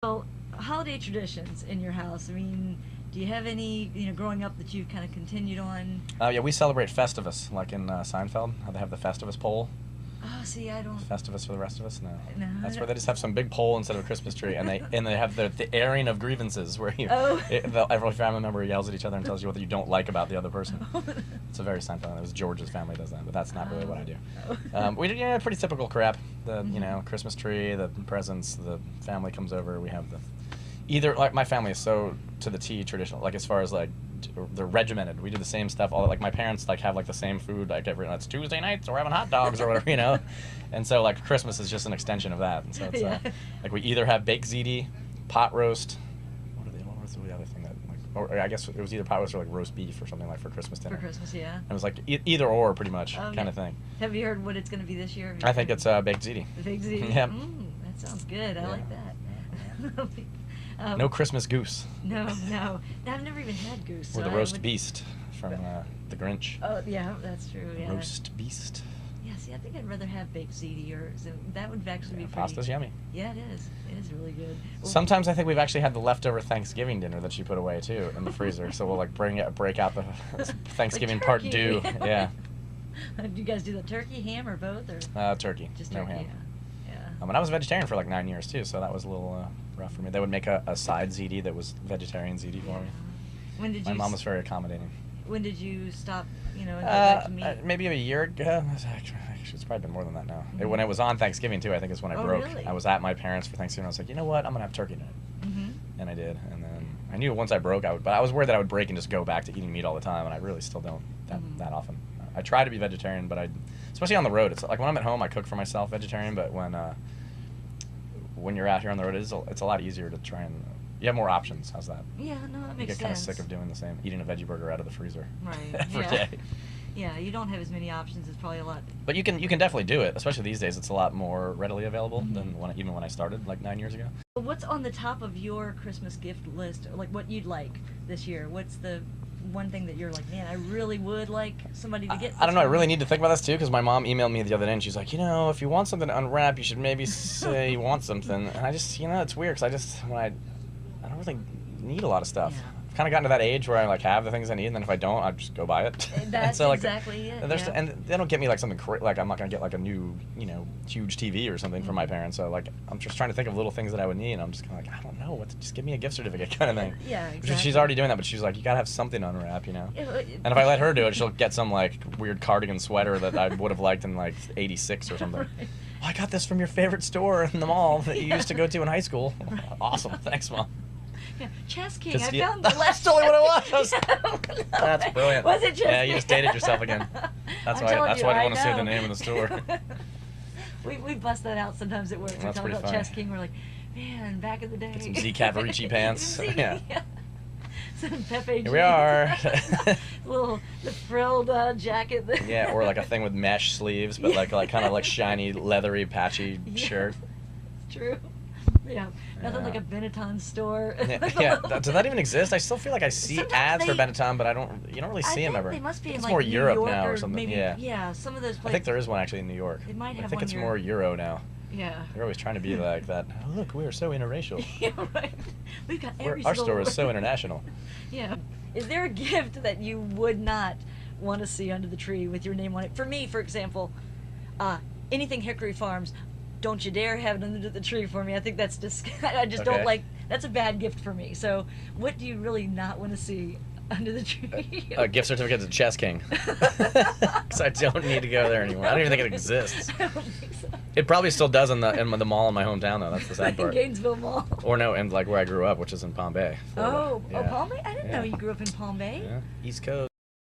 Well, holiday traditions in your house. I mean, do you have any, growing up that you've kind of continued on? Yeah, we celebrate Festivus, like in Seinfeld, how they have the Festivus pole. Oh, see, I don't. Festivus for the rest of us? No. No, That's I where they don't. just have some big pole instead of a Christmas tree, and they have the airing of grievances, where Oh. every family member yells at each other and tells you what you don't like about the other person. It's a very Seinfeld. It was George's family does that, but that's not really what I do. We do pretty typical crap. Christmas tree, the presents, the family comes over. We have either like my family is so to the T traditional, like as far as like they're regimented. We do the same stuff. All like my parents like have like the same food like every. It's Tuesday night, so we're having hot dogs or whatever, And so like Christmas is just an extension of that. And so it's like we either have baked ziti, pot roast. What was the other thing that like? Or I guess it was either pot roast or like roast beef or something like for Christmas dinner. For Christmas, yeah. And it was like either or pretty much kind of thing. Have you heard what it's going to be this year? I think it's baked ziti. The big ziti. Yep. That sounds good. I like that. No Christmas goose. No. I've never even had goose. Or So the roast beast from the Grinch. Oh, yeah, that's true. Yeah. Roast beast. Yeah, see, I think I'd rather have baked ziti, or so that would actually be pretty. Pasta's yummy. Yeah, it is. It is really good. Well, Sometimes I think we've actually had the leftover Thanksgiving dinner that she put away too in the freezer. So we'll like break out the Thanksgiving part turkey. due. Yeah. Do you guys do the turkey, ham, or both, or Turkey. just no turkey? ham. Yeah. And I was a vegetarian for like 9 years too, so that was a little rough for me. They would make a side ziti that was vegetarian ziti for me. When did My you? mom was very accommodating. When did you stop? And go back to meat? Maybe a year ago. Actually, it's probably been more than that now. When it was on Thanksgiving too, I think is when I broke. Really? I was at my parents for Thanksgiving. I was like, you know what? I'm gonna have turkey tonight. And I did. And then I knew once I broke, but I was worried that I would break and just go back to eating meat all the time. And I really still don't that often. I try to be vegetarian, but especially on the road. It's like when I'm at home, I cook for myself, vegetarian. But when you're out here on the road, it's a lot easier to try and. You have more options. How's that? Yeah, no, that You makes get kind of sense. sick of doing the same, eating a veggie burger out of the freezer Right. every Yeah. day. Yeah, you don't have as many options. It's probably a lot. But you can definitely do it, especially these days. It's a lot more readily available than even when I started, like 9 years ago. What's on the top of your Christmas gift list? Or like what you'd like this year? What's the one thing that you're like, man, I really would like somebody to get? I don't know. I this really for me?" need to think about this too, because my mom emailed me the other day and she's like, if you want something to unwrap, you should maybe say you want something. And I just, it's weird because I don't really need a lot of stuff. Yeah. I've kind of gotten to that age where I like have the things I need, and then if I don't, I just go buy it. That's so, like, exactly it. and Yeah. and they don't get me like something like I'm not gonna get like a new huge TV or something for my parents. So like I'm just trying to think of little things that I would need. And I'm just kind of like I don't know just give me a gift certificate kind of thing. Yeah, She's exactly. already doing that, but she's like you gotta have something to unwrap, Yeah, And if I let her do it, she'll get some like weird cardigan sweater that I would have liked in like '86 or something. Right. Oh, I got this from your favorite store in the mall that you used to go to in high school. Awesome, thanks, Mom. Yeah, Chess King. Just- I yeah, found the last. that's totally what it was. Yeah. That's brilliant. Was it Chess Yeah, you King? just dated yourself again. That's I'm why. telling That's why I I don't want to say the know. name of the store. we bust that out sometimes at work. We That's talk pretty about funny. Chess King. We're like, man, back in the day. Get some Z Cavaricci pants. Yeah. Some Pepe. Here we are. the frilled jacket. Yeah, or like a thing with mesh sleeves, but like kind of like shiny, leathery, patchy shirt. True. Yeah, nothing like a Benetton store. Yeah. Does that even exist? I still feel like I see Sometimes ads for they- Benetton, but you don't really see them ever. They must be I think in it's like more New Europe York now or or something. maybe, Yeah. some of those places. I think there is one actually in New York. It might I have think one it's here. more Euro now. Yeah. They're always trying to be like that. Oh, look, we are so interracial. Yeah, right. We've got every Our single store is word. so international. Yeah. Is there a gift that you would not want to see under the tree with your name on it? For me, for example, anything Hickory Farms, don't you dare have it under the tree for me. I think that's just, I just Okay. don't like, that's a bad gift for me. So what do you really not want to see under the tree? A gift certificate to Chess King. Because I don't need to go there anymore. I don't even think it exists. I don't think so. It probably still does in the mall in my hometown though. That's the sad In part. Gainesville Mall. Or no, and like where I grew up, which is in Palm Bay. Florida. Oh, Yeah. Palm Bay? I didn't know Yeah. you grew up in Palm Bay. Yeah. East Coast.